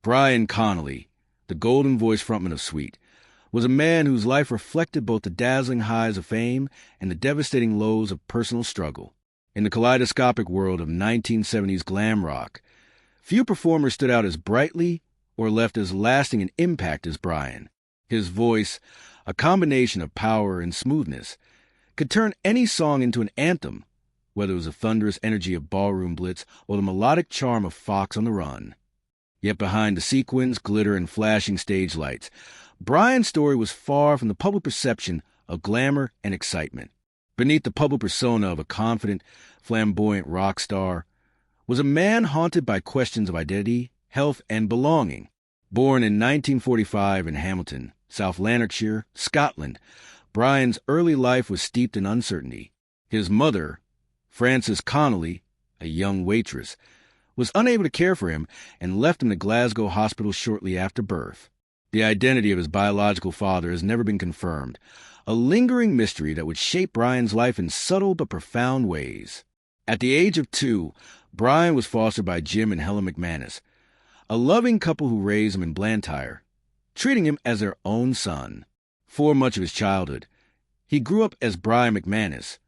Brian Connolly, the golden-voiced frontman of Sweet, was a man whose life reflected both the dazzling highs of fame and the devastating lows of personal struggle. In the kaleidoscopic world of 1970s glam rock, few performers stood out as brightly or left as lasting an impact as Brian. His voice, a combination of power and smoothness, could turn any song into an anthem, whether it was the thunderous energy of Ballroom Blitz or the melodic charm of Fox on the Run. Yet behind the sequins, glitter, and flashing stage lights, Brian's story was far from the public perception of glamour and excitement. Beneath the public persona of a confident, flamboyant rock star was a man haunted by questions of identity, health, and belonging. Born in 1945 in Hamilton, South Lanarkshire, Scotland, Brian's early life was steeped in uncertainty. His mother, Frances Connolly, a young waitress, was unable to care for him and left him to Glasgow hospital shortly after birth. The identity of his biological father has never been confirmed, a lingering mystery that would shape Brian's life in subtle but profound ways. At the age of 2, Brian was fostered by Jim and Helen McManus, a loving couple who raised him in Blantyre, treating him as their own son. For much of his childhood, he grew up as Brian McManus,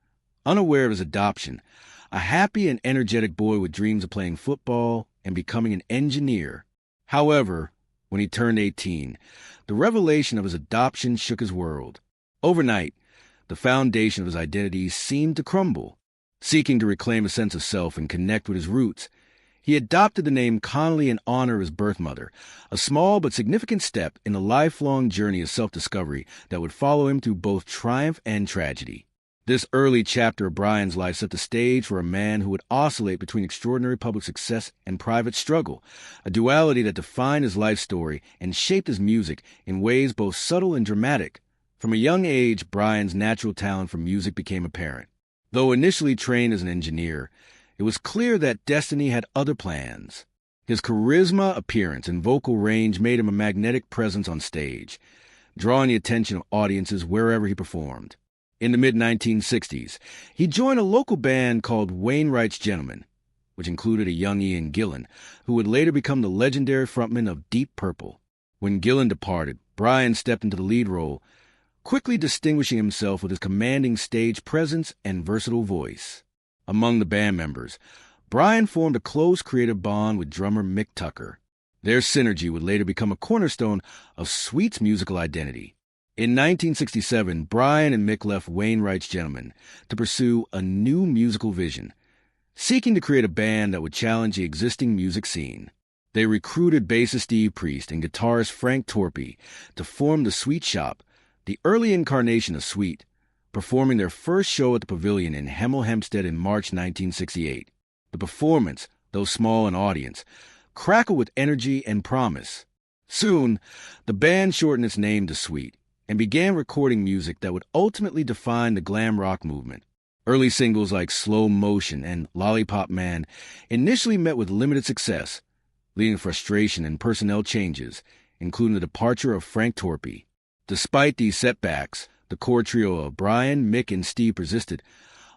unaware of his adoption, a happy and energetic boy with dreams of playing football and becoming an engineer. However, when he turned 18, the revelation of his adoption shook his world. Overnight, the foundation of his identity seemed to crumble. Seeking to reclaim a sense of self and connect with his roots, he adopted the name Connolly in honor of his birth mother, a small but significant step in a lifelong journey of self-discovery that would follow him through both triumph and tragedy. This early chapter of Brian's life set the stage for a man who would oscillate between extraordinary public success and private struggle, a duality that defined his life story and shaped his music in ways both subtle and dramatic. From a young age, Brian's natural talent for music became apparent. Though initially trained as an engineer, it was clear that destiny had other plans. His charisma, appearance, and vocal range made him a magnetic presence on stage, drawing the attention of audiences wherever he performed. In the mid-1960s, he joined a local band called Wainwright's Gentlemen, which included a young Ian Gillan, who would later become the legendary frontman of Deep Purple. When Gillan departed, Brian stepped into the lead role, quickly distinguishing himself with his commanding stage presence and versatile voice. Among the band members, Brian formed a close creative bond with drummer Mick Tucker. Their synergy would later become a cornerstone of Sweet's musical identity. In 1967, Brian and Mick left Wainwright's Gentlemen to pursue a new musical vision, seeking to create a band that would challenge the existing music scene. They recruited bassist Steve Priest and guitarist Frank Torpey to form the Sweet Shop, the early incarnation of Sweet, performing their first show at the Pavilion in Hemel Hempstead in March 1968. The performance, though small in audience, crackled with energy and promise. Soon, the band shortened its name to Sweet and began recording music that would ultimately define the glam rock movement. Early singles like Slow Motion and Lollipop Man initially met with limited success, leading to frustration and personnel changes, including the departure of Frank Torpey. Despite these setbacks, the core trio of Brian, Mick, and Steve persisted,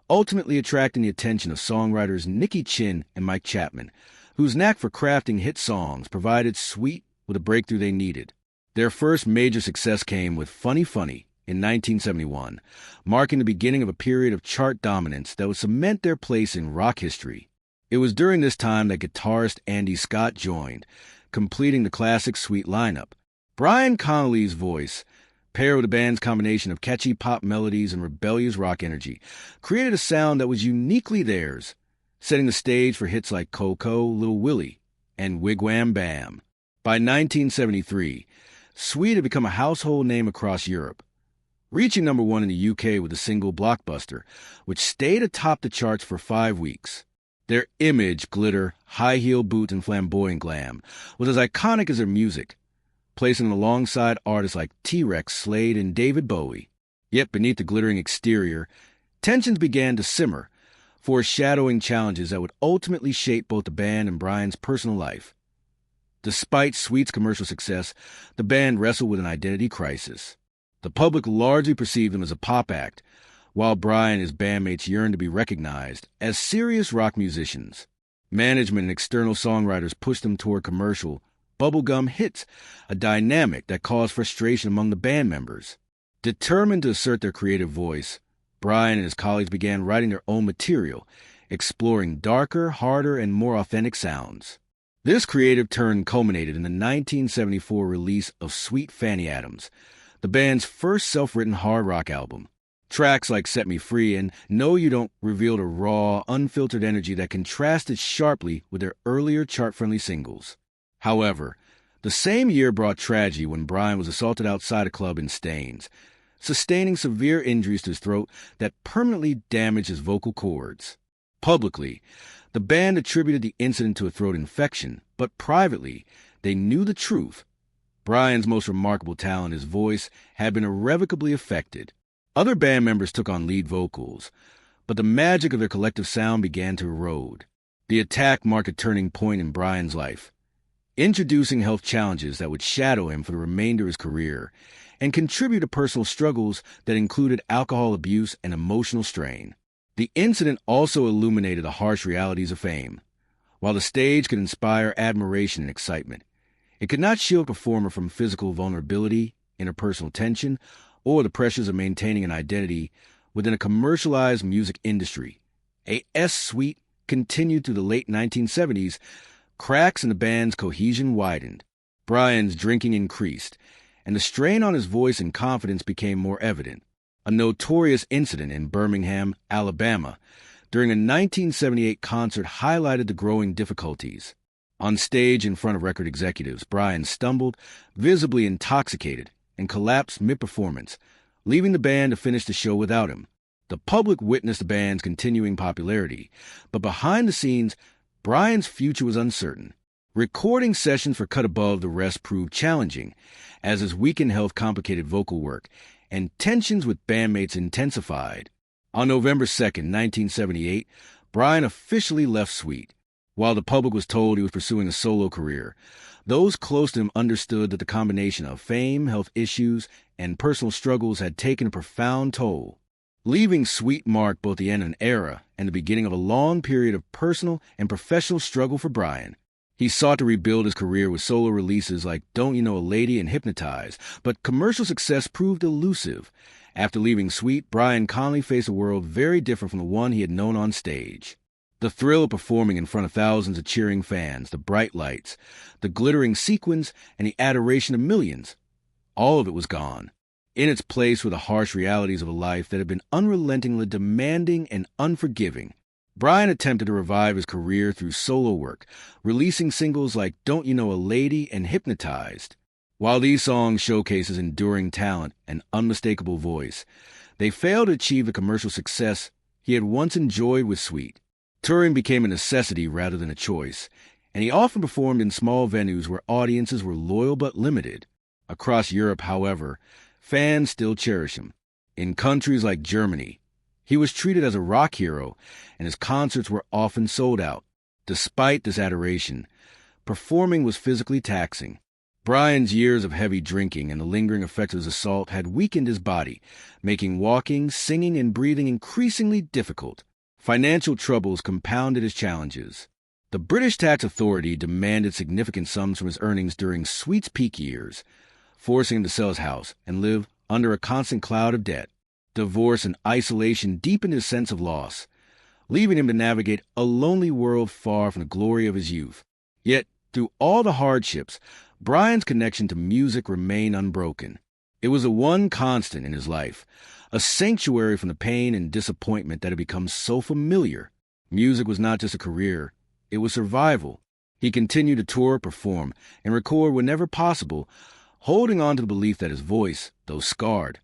ultimately attracting the attention of songwriters Nicky Chinn and Mike Chapman, whose knack for crafting hit songs provided Sweet with a breakthrough they needed. Their first major success came with Funny Funny in 1971, marking the beginning of a period of chart dominance that would cement their place in rock history. It was during this time that guitarist Andy Scott joined, completing the classic Sweet lineup. Brian Connolly's voice, paired with the band's combination of catchy pop melodies and rebellious rock energy, created a sound that was uniquely theirs, setting the stage for hits like Coco, Little Willie, and Wigwam Bam. By 1973, Sweet had become a household name across Europe, reaching number 1 in the UK with the single Blockbuster, which stayed atop the charts for 5 weeks. Their image, glitter, high-heel boots, and flamboyant glam was as iconic as their music, placing them alongside artists like T-Rex, Slade, and David Bowie. Yet beneath the glittering exterior, tensions began to simmer, foreshadowing challenges that would ultimately shape both the band and Brian's personal life. Despite Sweet's commercial success, the band wrestled with an identity crisis. The public largely perceived them as a pop act, while Brian and his bandmates yearned to be recognized as serious rock musicians. Management and external songwriters pushed them toward commercial, bubblegum hits, a dynamic that caused frustration among the band members. Determined to assert their creative voice, Brian and his colleagues began writing their own material, exploring darker, harder, and more authentic sounds. This creative turn culminated in the 1974 release of Sweet Fanny Adams, the band's first self-written hard rock album. Tracks like Set Me Free and No You Don't revealed a raw, unfiltered energy that contrasted sharply with their earlier chart-friendly singles. However, the same year brought tragedy when Brian was assaulted outside a club in Staines, sustaining severe injuries to his throat that permanently damaged his vocal cords. Publicly, the band attributed the incident to a throat infection, but privately, they knew the truth. Brian's most remarkable talent, his voice, had been irrevocably affected. Other band members took on lead vocals, but the magic of their collective sound began to erode. The attack marked a turning point in Brian's life, introducing health challenges that would shadow him for the remainder of his career and contribute to personal struggles that included alcohol abuse and emotional strain. The incident also illuminated the harsh realities of fame. While the stage could inspire admiration and excitement, it could not shield a performer from physical vulnerability, interpersonal tension, or the pressures of maintaining an identity within a commercialized music industry. A S-suite continued through the late 1970s. Cracks in the band's cohesion widened. Brian's drinking increased, and the strain on his voice and confidence became more evident. A notorious incident in Birmingham, Alabama, during a 1978 concert highlighted the growing difficulties. On stage in front of record executives, Brian stumbled, visibly intoxicated, and collapsed mid-performance, leaving the band to finish the show without him. The public witnessed the band's continuing popularity, but behind the scenes, Brian's future was uncertain. Recording sessions for Cut Above the Rest proved challenging, as his weakened health complicated vocal work, and tensions with bandmates intensified. On November 2, 1978, Brian officially left Sweet. While the public was told he was pursuing a solo career, those close to him understood that the combination of fame, health issues, and personal struggles had taken a profound toll. Leaving Sweet marked both the end of an era and the beginning of a long period of personal and professional struggle for Brian. He sought to rebuild his career with solo releases like Don't You Know a Lady and Hypnotize, but commercial success proved elusive. After leaving Sweet, Brian Connolly faced a world very different from the one he had known on stage. The thrill of performing in front of thousands of cheering fans, the bright lights, the glittering sequins, and the adoration of millions, all of it was gone. In its place were the harsh realities of a life that had been unrelentingly demanding and unforgiving. Brian attempted to revive his career through solo work, releasing singles like Don't You Know a Lady and Hypnotized. While these songs showcase his enduring talent and unmistakable voice, they failed to achieve the commercial success he had once enjoyed with Sweet. Touring became a necessity rather than a choice, and he often performed in small venues where audiences were loyal but limited. Across Europe, however, fans still cherish him. In countries like Germany, he was treated as a rock hero, and his concerts were often sold out. Despite this adoration, performing was physically taxing. Brian's years of heavy drinking and the lingering effects of his assault had weakened his body, making walking, singing, and breathing increasingly difficult. Financial troubles compounded his challenges. The British tax authority demanded significant sums from his earnings during Sweet's peak years, forcing him to sell his house and live under a constant cloud of debt. Divorce and isolation deepened his sense of loss, leaving him to navigate a lonely world far from the glory of his youth. Yet, through all the hardships, Brian's connection to music remained unbroken. It was the one constant in his life, a sanctuary from the pain and disappointment that had become so familiar. Music was not just a career, it was survival. He continued to tour, perform, and record whenever possible, holding on to the belief that his voice, though scarred,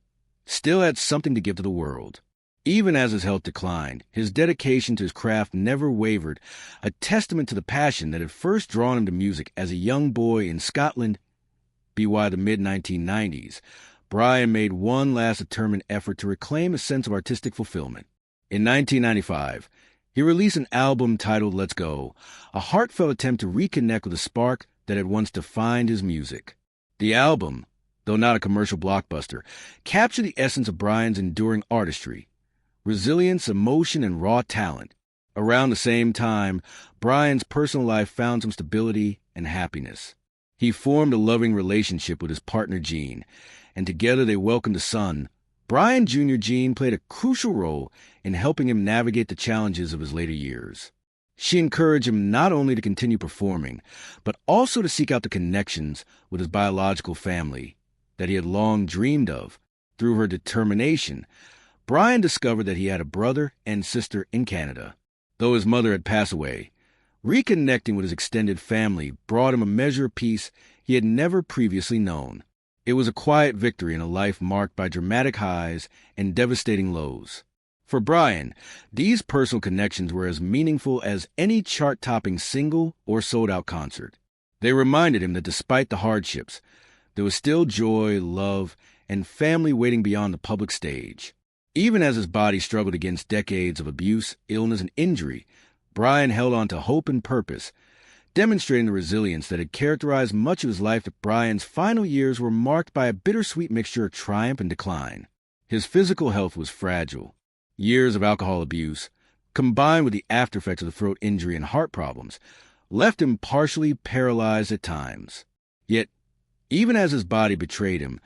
still had something to give to the world. Even as his health declined, his dedication to his craft never wavered, a testament to the passion that had first drawn him to music as a young boy in Scotland. By the mid-1990s, Brian made one last determined effort to reclaim a sense of artistic fulfillment. In 1995, he released an album titled Let's Go, a heartfelt attempt to reconnect with the spark that had once defined his music. The album, though not a commercial blockbuster, captured the essence of Brian's enduring artistry, resilience, emotion, and raw talent. Around the same time, Brian's personal life found some stability and happiness. He formed a loving relationship with his partner Gene, and together they welcomed a son. Brian Jr. Gene played a crucial role in helping him navigate the challenges of his later years. She encouraged him not only to continue performing, but also to seek out the connections with his biological family that he had long dreamed of. Through her determination, Brian discovered that he had a brother and sister in Canada. Though his mother had passed away, reconnecting with his extended family brought him a measure of peace he had never previously known. It was a quiet victory in a life marked by dramatic highs and devastating lows. For Brian, these personal connections were as meaningful as any chart-topping single or sold-out concert. They reminded him that despite the hardships, there was still joy, love, and family waiting beyond the public stage. Even as his body struggled against decades of abuse, illness, and injury, Brian held on to hope and purpose, demonstrating the resilience that had characterized much of his life. Brian's final years were marked by a bittersweet mixture of triumph and decline. His physical health was fragile. Years of alcohol abuse, combined with the aftereffects of the throat injury and heart problems, left him partially paralyzed at times. Yet, even as his body betrayed him,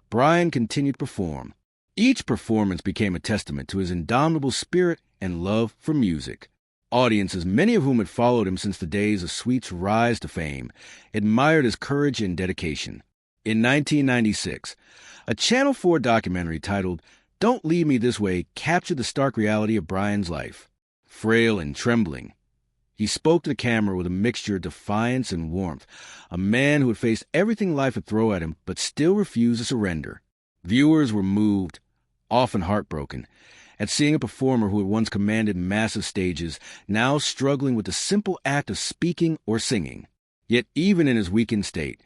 Brian continued to perform. Each performance became a testament to his indomitable spirit and love for music. Audiences, many of whom had followed him since the days of Sweet's rise to fame, admired his courage and dedication. In 1996, a Channel 4 documentary titled "Don't Leave Me This Way" captured the stark reality of Brian's life. Frail and trembling, he spoke to the camera with a mixture of defiance and warmth, a man who had faced everything life would throw at him but still refused to surrender. Viewers were moved, often heartbroken, at seeing a performer who had once commanded massive stages now struggling with the simple act of speaking or singing. Yet even in his weakened state,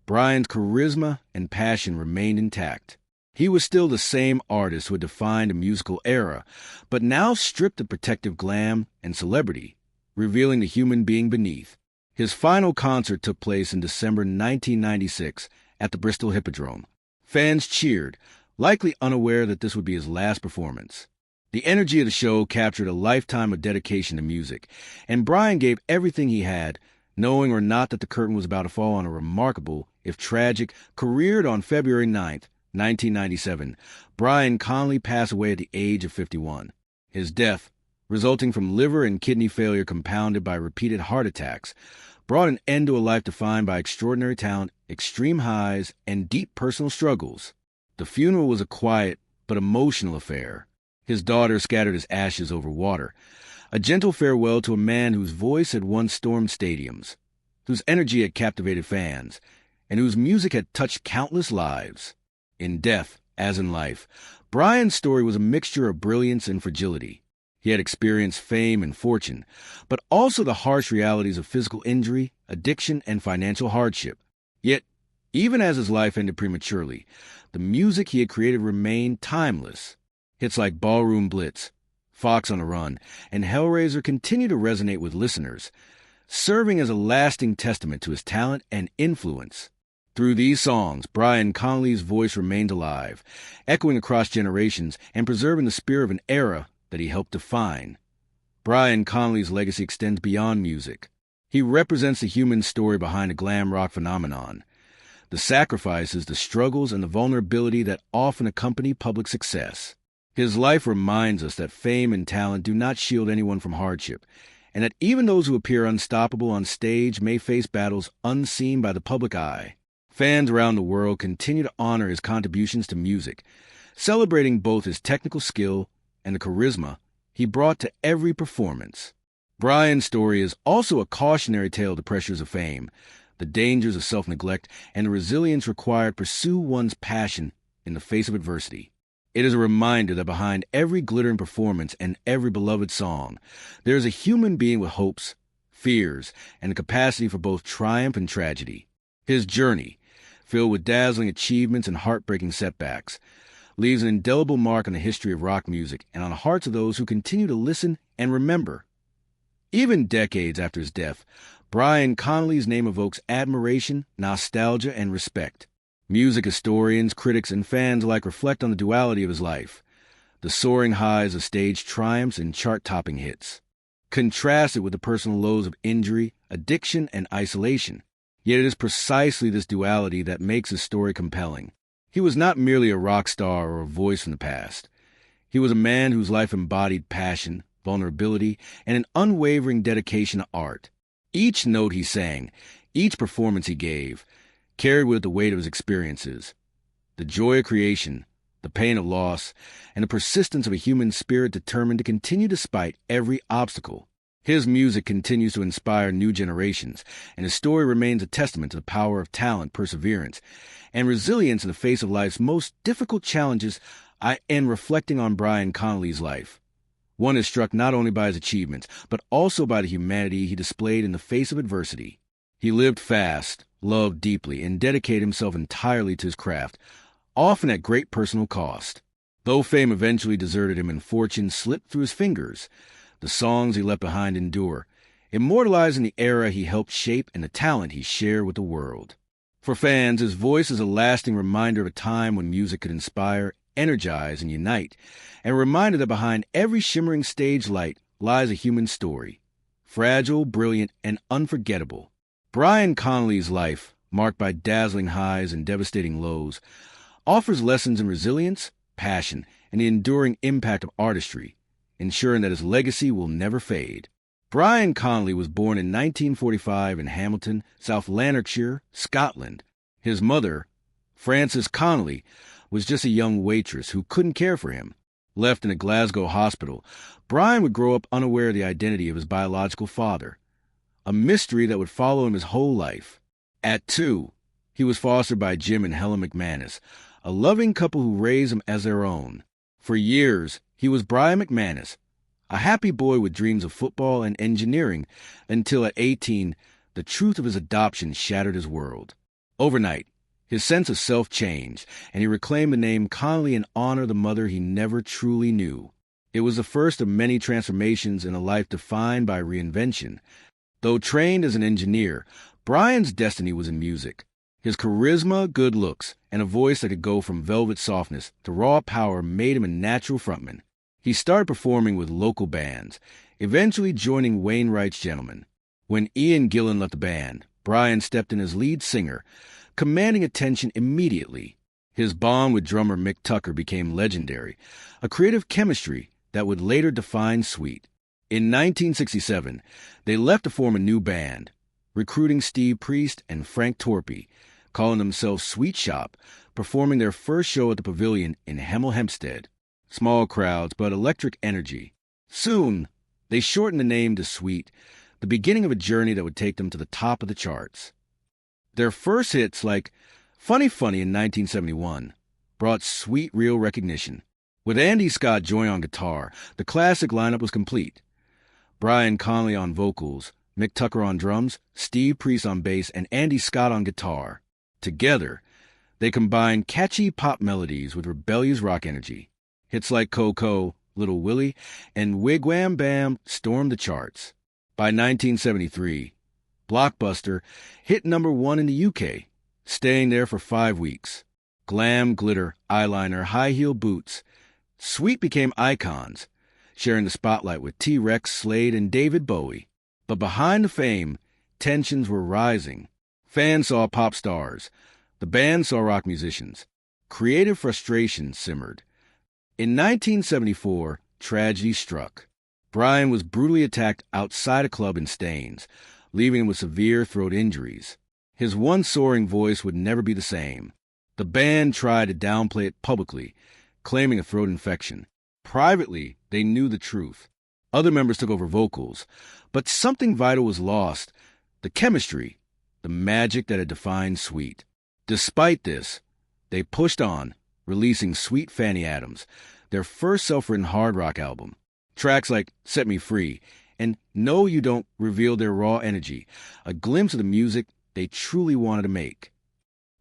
Brian's charisma and passion remained intact. He was still the same artist who had defined a musical era, but now stripped of protective glam and celebrity, revealing the human being beneath. His final concert took place in December 1996 at the Bristol Hippodrome. Fans cheered, likely unaware that this would be his last performance. The energy of the show captured a lifetime of dedication to music, and Brian gave everything he had, knowing or not that the curtain was about to fall on a remarkable, if tragic, career. On February 9th, 1997, Brian Connolly passed away at the age of 51. His death, resulting from liver and kidney failure compounded by repeated heart attacks, brought an end to a life defined by extraordinary talent, extreme highs, and deep personal struggles. The funeral was a quiet but emotional affair. His daughter scattered his ashes over water, a gentle farewell to a man whose voice had once stormed stadiums, whose energy had captivated fans, and whose music had touched countless lives. In death, as in life, Brian's story was a mixture of brilliance and fragility. He had experienced fame and fortune, but also the harsh realities of physical injury, addiction, and financial hardship. Yet, even as his life ended prematurely, the music he had created remained timeless. Hits like Ballroom Blitz, Fox on the Run, and Hellraiser continue to resonate with listeners, serving as a lasting testament to his talent and influence. Through these songs, Brian Connolly's voice remained alive, echoing across generations and preserving the spirit of an era that he helped define. Brian Connolly's legacy extends beyond music. He represents the human story behind the glam rock phenomenon, the sacrifices, the struggles, and the vulnerability that often accompany public success. His life reminds us that fame and talent do not shield anyone from hardship, and that even those who appear unstoppable on stage may face battles unseen by the public eye. Fans around the world continue to honor his contributions to music, celebrating both his technical skill and the charisma he brought to every performance. Brian's story is also a cautionary tale of the pressures of fame, the dangers of self-neglect, and the resilience required to pursue one's passion in the face of adversity. It is a reminder that behind every glittering performance and every beloved song, there is a human being with hopes, fears, and the capacity for both triumph and tragedy. His journey, filled with dazzling achievements and heartbreaking setbacks, leaves an indelible mark on the history of rock music and on the hearts of those who continue to listen and remember. Even decades after his death, Brian Connolly's name evokes admiration, nostalgia, and respect. Music historians, critics, and fans alike reflect on the duality of his life, the soaring highs of stage triumphs and chart-topping hits, contrasted with the personal lows of injury, addiction, and isolation. Yet it is precisely this duality that makes his story compelling. He was not merely a rock star or a voice from the past. He was a man whose life embodied passion, vulnerability, and an unwavering dedication to art. Each note he sang, each performance he gave, carried with it the weight of his experiences. The joy of creation, the pain of loss, and the persistence of a human spirit determined to continue despite every obstacle. His music continues to inspire new generations, and his story remains a testament to the power of talent, perseverance, and resilience in the face of life's most difficult challenges. I am reflecting on Brian Connolly's life. One is struck not only by his achievements, but also by the humanity he displayed in the face of adversity. He lived fast, loved deeply, and dedicated himself entirely to his craft, often at great personal cost. Though fame eventually deserted him and fortune slipped through his fingers, the songs he left behind endure, immortalizing the era he helped shape and the talent he shared with the world. For fans, his voice is a lasting reminder of a time when music could inspire, energize, and unite, and a reminder that behind every shimmering stage light lies a human story, fragile, brilliant, and unforgettable. Brian Connolly's life, marked by dazzling highs and devastating lows, offers lessons in resilience, passion, and the enduring impact of artistry, ensuring that his legacy will never fade. Brian Connolly was born in 1945 in Hamilton, South Lanarkshire, Scotland. His mother, Frances Connolly, was just a young waitress who couldn't care for him. Left in a Glasgow hospital, Brian would grow up unaware of the identity of his biological father, a mystery that would follow him his whole life. At 2, he was fostered by Jim and Helen McManus, a loving couple who raised him as their own. For years, he was Brian McManus, a happy boy with dreams of football and engineering, until at 18, the truth of his adoption shattered his world. Overnight, his sense of self changed, and he reclaimed the name Connolly in honor of the mother he never truly knew. It was the first of many transformations in a life defined by reinvention. Though trained as an engineer, Brian's destiny was in music. His charisma, good looks, and a voice that could go from velvet softness to raw power made him a natural frontman. He started performing with local bands, eventually joining Wainwright's Gentlemen. When Ian Gillan left the band, Brian stepped in as lead singer, commanding attention immediately. His bond with drummer Mick Tucker became legendary, a creative chemistry that would later define Sweet. In 1967, they left to form a new band, recruiting Steve Priest and Frank Torpey, calling themselves Sweet Shop, performing their first show at the Pavilion in Hemel Hempstead. Small crowds, but electric energy. Soon, they shortened the name to Sweet, the beginning of a journey that would take them to the top of the charts. Their first hits, like Funny Funny in 1971, brought Sweet real recognition. With Andy Scott joining on guitar, the classic lineup was complete. Brian Connolly on vocals, Mick Tucker on drums, Steve Priest on bass, and Andy Scott on guitar. Together, they combined catchy pop melodies with rebellious rock energy. Hits like Coco, Little Willie, and Wigwam Bam stormed the charts. By 1973, Blockbuster hit #1 in the UK, staying there for 5 weeks. Glam, glitter, eyeliner, high-heel boots. Sweet became icons, sharing the spotlight with T-Rex, Slade, and David Bowie. But behind the fame, tensions were rising. Fans saw pop stars. The band saw rock musicians. Creative frustration simmered. In 1974, tragedy struck. Brian was brutally attacked outside a club in Staines, leaving him with severe throat injuries. His once soaring voice would never be the same. The band tried to downplay it publicly, claiming a throat infection. Privately, they knew the truth. Other members took over vocals, but something vital was lost: the chemistry, the magic that had defined Sweet. Despite this, they pushed on, releasing Sweet Fanny Adams, their first self-written hard rock album. Tracks like Set Me Free and No You Don't revealed their raw energy, a glimpse of the music they truly wanted to make.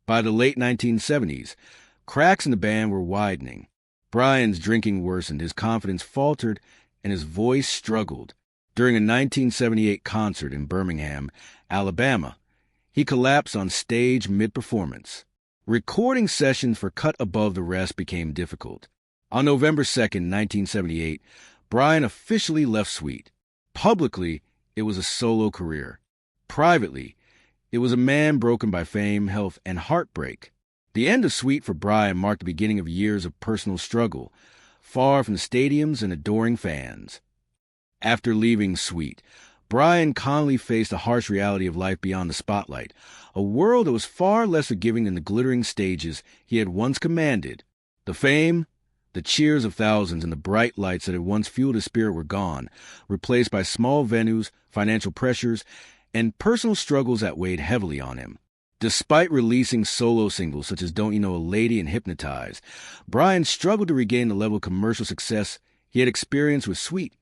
By the late 1970s, cracks in the band were widening. Brian's drinking worsened, his confidence faltered, and his voice struggled. During a 1978 concert in Birmingham, Alabama, he collapsed on stage mid-performance. Recording sessions for Cut Above the Rest became difficult. On November 2nd, 1978, Brian officially left Sweet. Publicly, it was a solo career. Privately, It was a man broken by fame, health, and heartbreak. The end of Sweet for Brian marked the beginning of years of personal struggle, far from the stadiums and adoring fans. After leaving Sweet, Brian Connolly faced the harsh reality of life beyond the spotlight, a world that was far less forgiving than the glittering stages he had once commanded. The fame, the cheers of thousands, and the bright lights that had once fueled his spirit were gone, replaced by small venues, financial pressures, and personal struggles that weighed heavily on him. Despite releasing solo singles such as Don't You Know a Lady and Hypnotize, Brian struggled to regain the level of commercial success he had experienced with Sweet,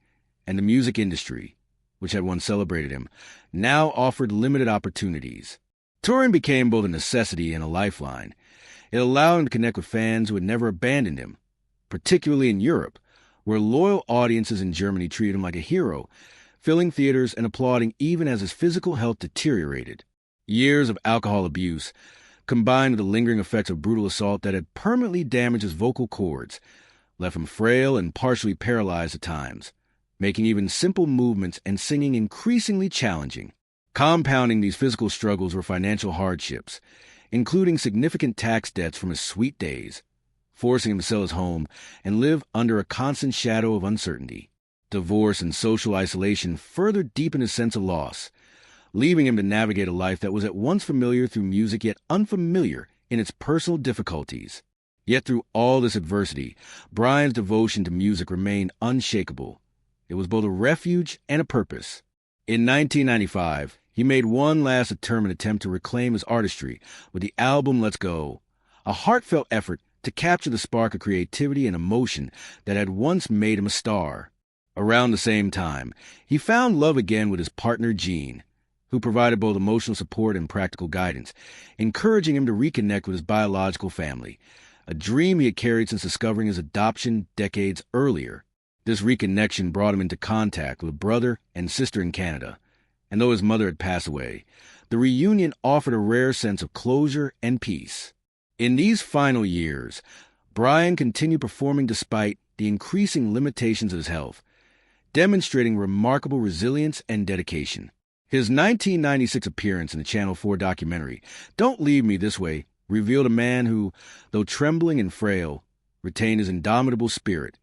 and the music industry, which had once celebrated him, now offered limited opportunities. Touring became both a necessity and a lifeline. It allowed him to connect with fans who had never abandoned him, particularly in Europe, where loyal audiences in Germany treated him like a hero, filling theaters and applauding even as his physical health deteriorated. Years of alcohol abuse, combined with the lingering effects of brutal assault that had permanently damaged his vocal cords, left him frail and partially paralyzed at times, making even simple movements and singing increasingly challenging. Compounding these physical struggles were financial hardships, including significant tax debts from his Sweet days, forcing him to sell his home and live under a constant shadow of uncertainty. Divorce and social isolation further deepened his sense of loss, leaving him to navigate a life that was at once familiar through music yet unfamiliar in its personal difficulties. Yet through all this adversity, Brian's devotion to music remained unshakable. It was both a refuge and a purpose. In 1995, he made one last determined attempt to reclaim his artistry with the album Let's Go, a heartfelt effort to capture the spark of creativity and emotion that had once made him a star. Around the same time, he found love again with his partner Gene, who provided both emotional support and practical guidance, encouraging him to reconnect with his biological family, a dream he had carried since discovering his adoption decades earlier. This reconnection brought him into contact with a brother and sister in Canada, and though his mother had passed away, the reunion offered a rare sense of closure and peace. In these final years, Brian continued performing despite the increasing limitations of his health, demonstrating remarkable resilience and dedication. His 1996 appearance in the Channel 4 documentary, Don't Leave Me This Way, revealed a man who, though trembling and frail, retained his indomitable spirit,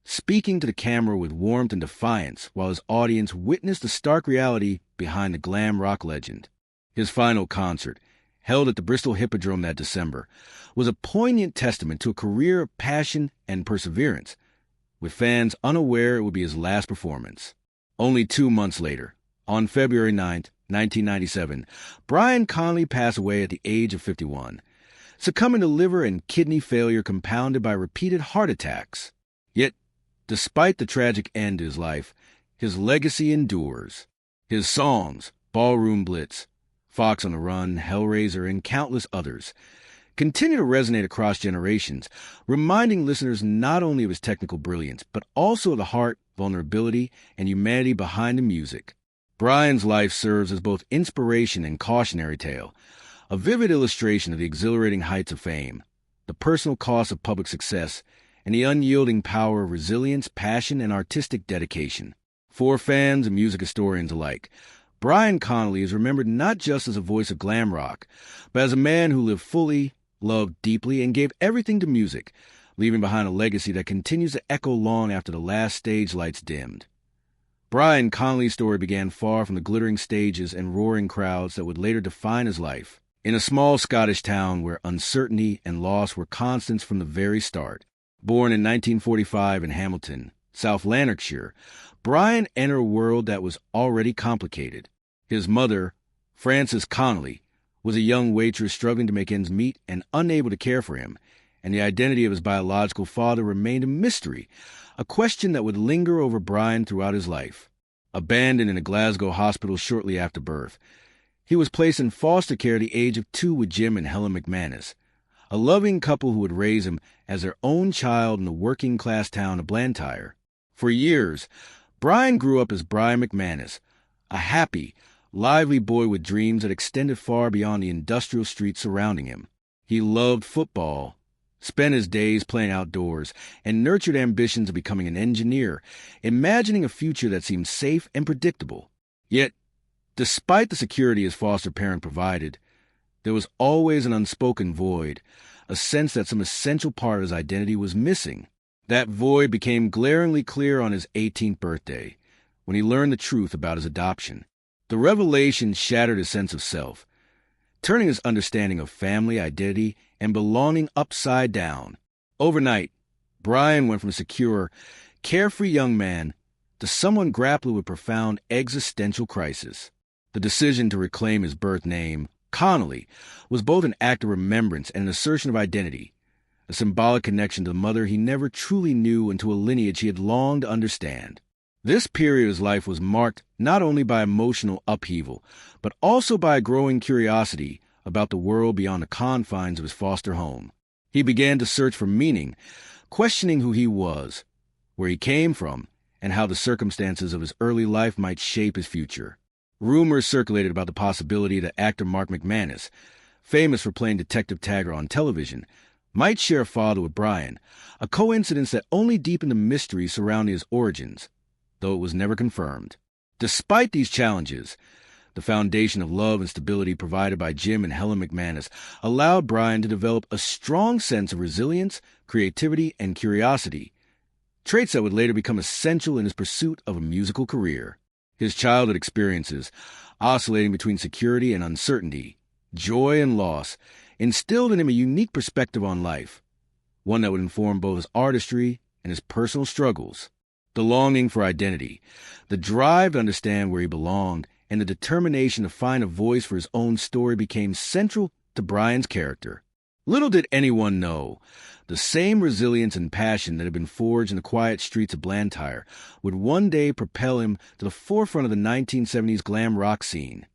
speaking to the camera with warmth and defiance while his audience witnessed the stark reality behind the glam rock legend. His final concert, held at the Bristol Hippodrome that December, was a poignant testament to a career of passion and perseverance, with fans unaware it would be his last performance. Only 2 months later, on February 9, 1997, Brian Connolly passed away at the age of 51, succumbing to liver and kidney failure compounded by repeated heart attacks. Yet, despite the tragic end to his life, his legacy endures. His songs, Ballroom Blitz, Fox on the Run, Hellraiser, and countless others, continue to resonate across generations, reminding listeners not only of his technical brilliance, but also of the heart, vulnerability, and humanity behind the music. Brian's life serves as both inspiration and cautionary tale, a vivid illustration of the exhilarating heights of fame, the personal cost of public success, and the unyielding power of resilience, passion, and artistic dedication. For fans and music historians alike, Brian Connolly is remembered not just as a voice of glam rock, but as a man who lived fully, loved deeply, and gave everything to music, leaving behind a legacy that continues to echo long after the last stage lights dimmed. Brian Connolly's story began far from the glittering stages and roaring crowds that would later define his life. In a small Scottish town where uncertainty and loss were constants from the very start. Born in 1945 in Hamilton, South Lanarkshire, Brian entered a world that was already complicated. His mother, Frances Connolly, was a young waitress struggling to make ends meet and unable to care for him, and the identity of his biological father remained a mystery, a question that would linger over Brian throughout his life. Abandoned in a Glasgow hospital shortly after birth, he was placed in foster care at the age of 2 with Jim and Helen McManus, a loving couple who would raise him as their own child in the working-class town of Blantyre. For years, Brian grew up as Brian McManus, a happy, lively boy with dreams that extended far beyond the industrial streets surrounding him. He loved football, spent his days playing outdoors, and nurtured ambitions of becoming an engineer, imagining a future that seemed safe and predictable. Yet, Despite the security his foster parent provided, there was always an unspoken void, a sense that some essential part of his identity was missing. That void became glaringly clear on his 18th birthday, when he learned the truth about his adoption. The revelation shattered his sense of self, turning his understanding of family, identity, and belonging upside down. Overnight, Brian went from a secure, carefree young man to someone grappling with profound existential crisis. The decision to reclaim his birth name, Connolly, was both an act of remembrance and an assertion of identity, a symbolic connection to the mother he never truly knew and to a lineage he had longed to understand. This period of his life was marked not only by emotional upheaval, but also by a growing curiosity about the world beyond the confines of his foster home. He began to search for meaning, questioning who he was, where he came from, and how the circumstances of his early life might shape his future. Rumors circulated about the possibility that actor Mark McManus, famous for playing Detective Taggart on television, might share a father with Brian, a coincidence that only deepened the mystery surrounding his origins, though it was never confirmed. Despite these challenges, the foundation of love and stability provided by Jim and Helen McManus allowed Brian to develop a strong sense of resilience, creativity, and curiosity, traits that would later become essential in his pursuit of a musical career. His childhood experiences, oscillating between security and uncertainty, joy and loss, instilled in him a unique perspective on life, one that would inform both his artistry and his personal struggles. The longing for identity, the drive to understand where he belonged, and the determination to find a voice for his own story became central to Brian's character. Little did anyone know, the same resilience and passion that had been forged in the quiet streets of Blantyre would one day propel him to the forefront of the 1970s glam rock scene,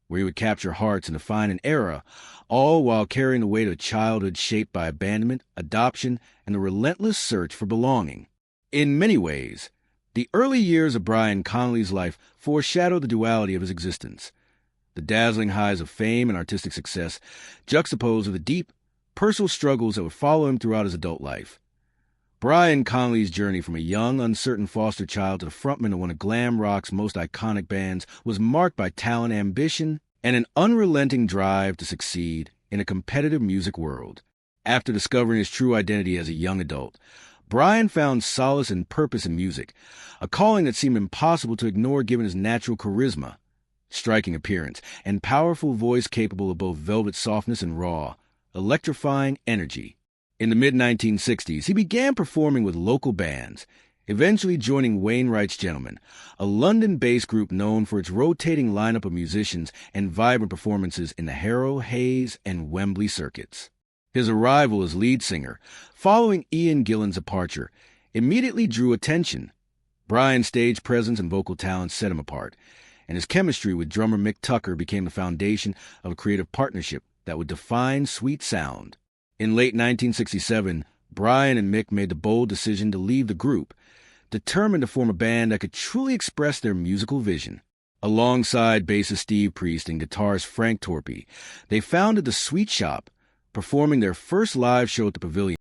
where he would capture hearts and define an era, all while carrying the weight of a childhood shaped by abandonment, adoption, and the relentless search for belonging. In many ways, the early years of Brian Connolly's life foreshadowed the duality of his existence, the dazzling highs of fame and artistic success juxtaposed with the deep, personal struggles that would follow him throughout his adult life. Brian Connolly's journey from a young, uncertain foster child to the frontman of one of glam rock's most iconic bands was marked by talent, ambition, and an unrelenting drive to succeed in a competitive music world. After discovering his true identity as a young adult, Brian found solace and purpose in music, a calling that seemed impossible to ignore given his natural charisma, striking appearance, and powerful voice capable of both velvet softness and raw, electrifying energy. In the mid-1960s, he began performing with local bands, eventually joining Wainwright's Gentlemen, a London-based group known for its rotating lineup of musicians and vibrant performances in the Harrow, Hayes, and Wembley circuits. His arrival as lead singer, following Ian Gillan's departure, immediately drew attention. Brian's stage presence and vocal talent set him apart, and his chemistry with drummer Mick Tucker became the foundation of a creative partnership that would define Sweet Sound. In late 1967, Brian and Mick made the bold decision to leave the group, determined to form a band that could truly express their musical vision. Alongside bassist Steve Priest and guitarist Frank Torpey, they founded the Sweet Shop, performing their first live show at the Pavilion